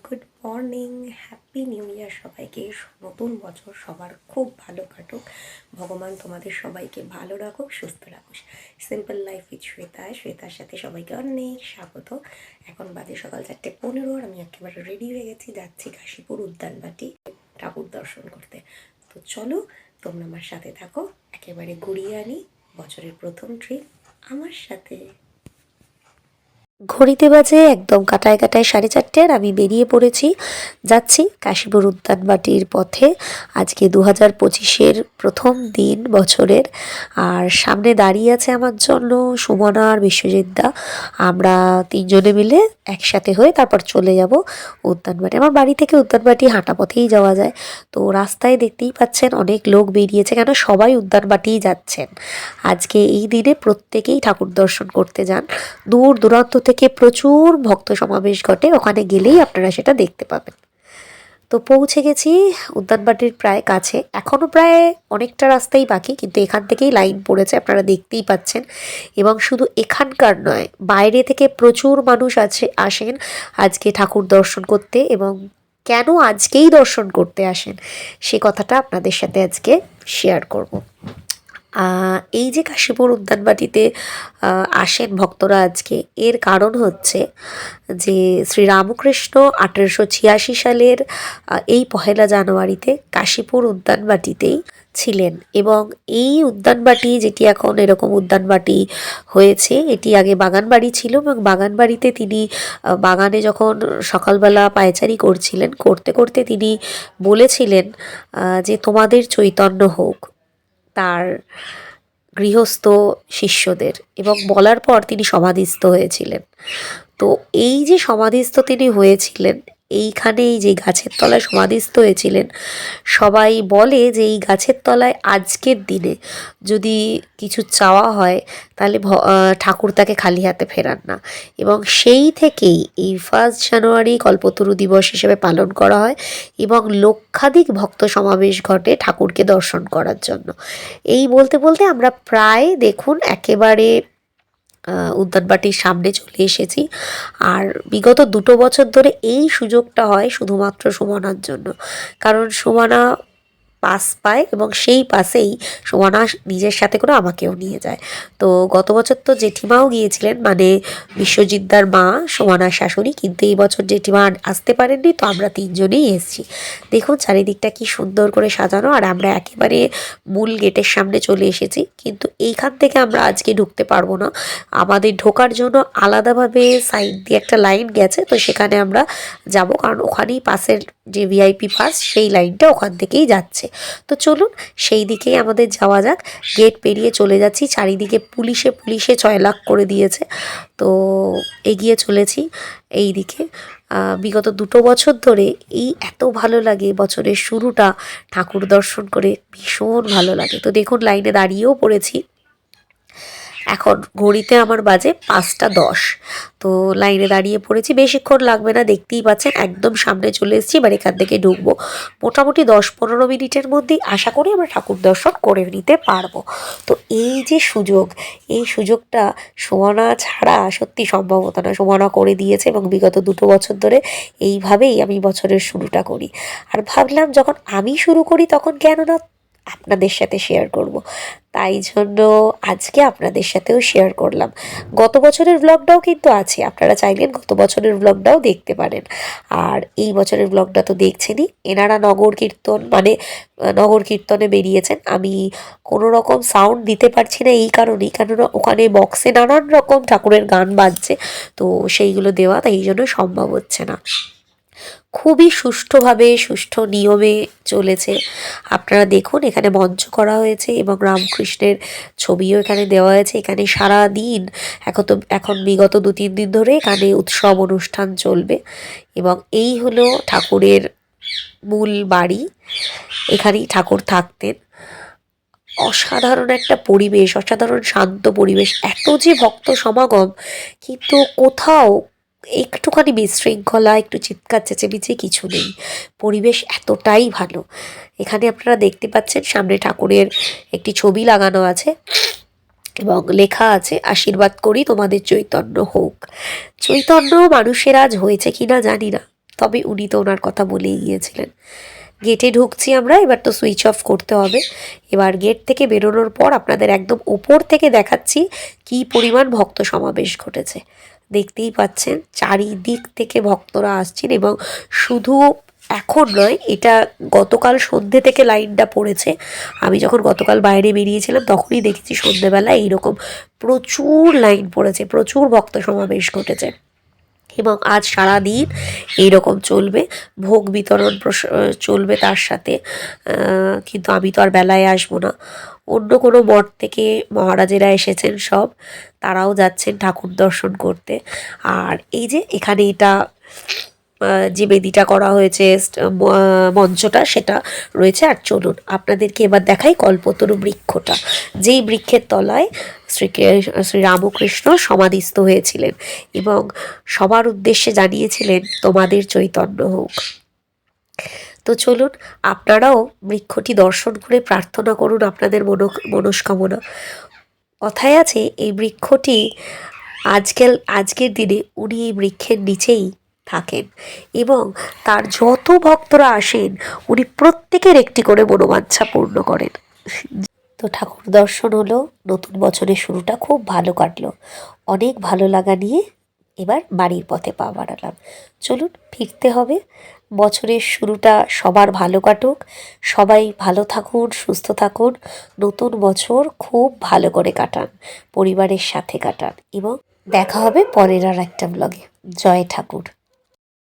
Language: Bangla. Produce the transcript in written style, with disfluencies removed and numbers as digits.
Good morning, happy new year সবাইকে। নতুন বছর সবার খুব ভালো কাটুক। ভগবান তোমাদের সবাইকে ভালো রাখুক, সুস্থ রাখুক। সিম্পল লাইফ উইথ শ্বেতার সাথে সবাইকে অনেক স্বাগত। এখন বাজে সকাল 4:15 আর আমি একেবারে রেডি হয়ে গেছি, যাচ্ছি কাশীপুর উদ্যানবাটি ঠাকুর দর্শন করতে। তো চলো তোমরা আমার সাথে থাকো, একেবারে ঘুরিয়ে আনি বছরের প্রথম ট্রিপ আমার সাথে। ঘড়িতে বাজে একদম কাটায় 4:30 আর আমি বেরিয়ে পড়েছি, যাচ্ছি কাশীপুর উদ্যানবাটির পথে। আজকে 2025-এর প্রথম দিন বছরের, আর সামনে দাঁড়িয়ে আছে আমার জন্য সুমনা আর বিশ্বজিৎ দা। আমরা তিনজনে মিলে একসাথে হয়ে তারপর চলে যাব উদ্যানবাটি। আমার বাড়ি থেকে উদ্যানবাটি হাঁটা পথেই যাওয়া যায়। তো রাস্তায় দেখতেই পাচ্ছেন অনেক লোক বেরিয়েছে, কেন সবাই উদ্যানবাটিই যাচ্ছেন। আজকে এই দিনে প্রত্যেকেই ঠাকুর দর্শন করতে যান। দূর দূরান্ত থেকে প্রচুর ভক্ত সমাবেশ ঘটে, ওখানে গেলেই আপনারা সেটা দেখতে পাবেন। তো পৌঁছে গেছি উদ্যানবাটির প্রায় কাছে, এখনও প্রায় অনেকটা রাস্তাই বাকি, কিন্তু এখান থেকেই লাইন পড়েছে, আপনারা দেখতেই পাচ্ছেন। এবং শুধু এখানকার নয়, বাইরে থেকে প্রচুর মানুষ আসেন আজকে ঠাকুর দর্শন করতে। এবং কেন আজকেই দর্শন করতে আসেন সে কথাটা আপনাদের সাথে আজকে শেয়ার করব। এই যে কাশীপুর উদ্যানবাটিতে আসেন ভক্তরা আজকে, এর কারণ হচ্ছে যে শ্রীরামকৃষ্ণ 1886 সালের এই 1 জানুয়ারিতে কাশীপুর উদ্যানবাটিতেই ছিলেন। এবং এই উদ্যানবাটি, যেটি এখন এরকম উদ্যানবাটি হয়েছে, এটি আগে বাগানবাড়ি ছিল। এবং বাগানবাড়িতে তিনি বাগানে যখন সকালবেলা পায়চারি করছিলেন, করতে করতে তিনি বলেছিলেন যে তোমাদের চৈতন্য হোক তার গৃহস্থ শিষ্যদের, এবং বলার পর তিনি সমাধিস্থ হয়েছিলেন। তো এই যে সমাধিস্থ তিনি হয়েছিলেন, এইখানেই যে গাছের তলায় সমাধিস্থ হয়েছিলেন, সবাই বলে যে এই গাছের তলায় আজকের দিনে যদি কিছু চাওয়া হয় তাহলে ঠাকুর তাকে খালি হাতে ফেরান না। এবং সেই থেকেই এই 1 জানুয়ারি কল্পতরু দিবস হিসেবে পালন করা হয়, এবং লক্ষাধিক ভক্ত সমাবেশ ঘটে ঠাকুরকে দর্শন করার জন্য। এই বলতে বলতে আমরা প্রায় দেখুন একেবারে উদ্যানবাটির সামনে চলে এসেছি। আর বিগত 2 বছর ধরে এই সুযোগটা হয় শুধুমাত্র সুমনার জন্য, কারণ সুমনা পাস পায় এবং সেই পাশেই সুমনা নিজের সাথে করে আমাকেও নিয়ে যায়। তো গত বছর তো জেঠিমাও গিয়েছিলেন, মানে বিশ্বজিৎদার মা, সুমনার শাশুড়ি, কিন্তু এই বছর জেঠিমা আসতে পারেননি, তো আমরা তিনজনেই এসেছি। দেখুন চারিদিকটা কি সুন্দর করে সাজানো, আর আমরা একেবারে মূল গেটের সামনে চলে এসেছি। কিন্তু এইখান থেকে আমরা আজকে ঢুকতে পারবো না, আমাদের ঢোকার জন্য আলাদাভাবে সাইড দিয়ে একটা লাইন গেছে, তো সেখানে আমরা যাব, কারণ ওখানেই পাশের যে ভিআইপি পাস সেই লাইনটা ওখান থেকেই যাচ্ছে। তো চলুন সেই দিকেই আমাদের যাওয়া যাক। গেট পেরিয়ে চলে যাচ্ছি, চারিদিকে পুলিশে চয়লাক করে দিয়েছে। তো এগিয়ে চলেছি এই দিকে। বিগত 2 বছর ধরে এই এত ভালো লাগে, বছরের শুরুটা ঠাকুর দর্শন করে ভীষণ ভালো লাগে। তো দেখুন লাইনে দাঁড়িয়েও পড়েছি, এখন ঘড়িতে আমার বাজে 5:10। তো লাইনে দাঁড়িয়ে পড়েছি, বেশিক্ষণ লাগবে না, দেখতেই পাচ্ছেন একদম সামনে চলে এসেছি। এবার এখান থেকে ঢুকবো, মোটামুটি 10-15 মিনিটের মধ্যেই আশা করি আমরা ঠাকুর দর্শন করে নিতে পারবো। তো এই যে সুযোগ, এই সুযোগটা সুমনা ছাড়া সত্যি সম্ভব হতো না, সুমনা করে দিয়েছে। এবং বিগত 2 বছর ধরে এইভাবেই আমি বছরের শুরুটা করি। আর ভাবলাম যখন আমি শুরু করি তখন কেন না আপনাদের সাথে শেয়ার করব, তাই জন্য আজকে আপনাদের সাথেও শেয়ার করলাম। গত বছরের ব্লগটাও কিন্তু আছে, আপনারা চাইলেন গত বছরের ব্লগটাও দেখতে পারেন। আর এই বছরের ব্লগটা তো দেখছেনই। এনারা নগর কীর্তনে বেরিয়েছেন। আমি কোনো রকম সাউন্ড দিতে পারছি না এই কারণেই, কেননা ওখানে বক্সে নানান রকম ঠাকুরের গান বাজছে, তো সেইগুলো দেওয়া তাই জন্য সম্ভব হচ্ছে না। খুবই সুষ্ঠুভাবে সুষ্ঠু নিয়মে চলেছে। আপনারা দেখুন এখানে মঞ্চ করা হয়েছে এবং রামকৃষ্ণের ছবিও এখানে দেওয়া হয়েছে। এখানে সারা দিন এখন বিগত 2-3 দিন ধরে এখানে উৎসব অনুষ্ঠান চলবে। এবং এই হলো ঠাকুরের মূল বাড়ি, এখানেই ঠাকুর থাকতেন। অসাধারণ একটা পরিবেশ, অসাধারণ শান্ত পরিবেশ, এত যে ভক্ত সমাগম, কিন্তু কোথাও একটুখানি বিশৃঙ্খলা, একটু চিৎকার চেঁচেমেচি কিছু নেই। পরিবেশ এতটাই ভালো। এখানে আপনারা দেখতে পাচ্ছেন সামনে ঠাকুরের একটি ছবি লাগানো আছে এবং লেখা আছে, আশীর্বাদ করি তোমাদের চৈতন্য হোক। চৈতন্য মানুষের আজ হয়েছে কিনা জানি না, তবে উনি তো ওনার কথা বলেই গিয়েছিলেন। গেটে ঢুকছি আমরা, এবার তো সুইচ অফ করতে হবে। এবার গেট থেকে বেরোনোর পর আপনাদের একদম ওপর থেকে দেখাচ্ছি কি পরিমাণ ভক্ত সমাবেশ ঘটেছে। দেখতেই পাচ্ছেন চারিদিক থেকে ভক্তরা আসছেন, এবং শুধু এখন নয়, এটা গতকাল সন্ধ্যে থেকে লাইনটা পড়েছে। আমি যখন গতকাল বাইরে বেরিয়েছিলাম তখনই দেখেছি সন্ধ্যেবেলা এইরকম প্রচুর লাইন পড়েছে, প্রচুর ভক্ত সমাবেশ ঘটেছে। এবং আজ সারাদিন এইরকম চলবে, ভোগ বিতরণ চলবে তার সাথে। কিন্তু আমি তো আর বেলায় আসবো না, অন্য কোনো মঠ থেকে মহারাজেরা এসেছেন সব, তারাও যাচ্ছেন ঠাকুর দর্শন করতে। আর এই যে এখানে এটা যে বেদিটা করা হয়েছে, মঞ্চটা সেটা রয়েছে। আর চলুন আপনাদেরকে এবার দেখাই কল্পতরু বৃক্ষটা, যেই বৃক্ষের তলায় শ্রীরামকৃষ্ণ সমাধিস্থ হয়েছিলেন এবং সবার উদ্দেশ্যে জানিয়েছিলেন তোমাদের চৈতন্য হোক। তো চলুন আপনারাও বৃক্ষটি দর্শন করে প্রার্থনা করুন আপনাদের মনস্কামনা। কথায় আছে এই বৃক্ষটি আজকের দিনে উনি এই বৃক্ষের নিচেই থাকেন, এবং তার যত ভক্তরা আসেন উনি প্রত্যেকের একটি করে মনোবাঞ্ছা পূর্ণ করেন। তো ঠাকুর দর্শন হলো, নতুন বছরের শুরুটা খুব ভালো কাটলো। অনেক ভালো লাগা নিয়ে এবার বাড়ির পথে পা বাড়ালাম। চলুন ফিরতে হবে। বছরের শুরুটা সবার ভালো কাটুক, সবাই ভালো থাকুন, সুস্থ থাকুন, নতুন বছর খুব ভালো করে কাটান, পরিবারের সাথে কাটান, এবং দেখা হবে পরের আর একটা ব্লগে। জয় ঠাকুর।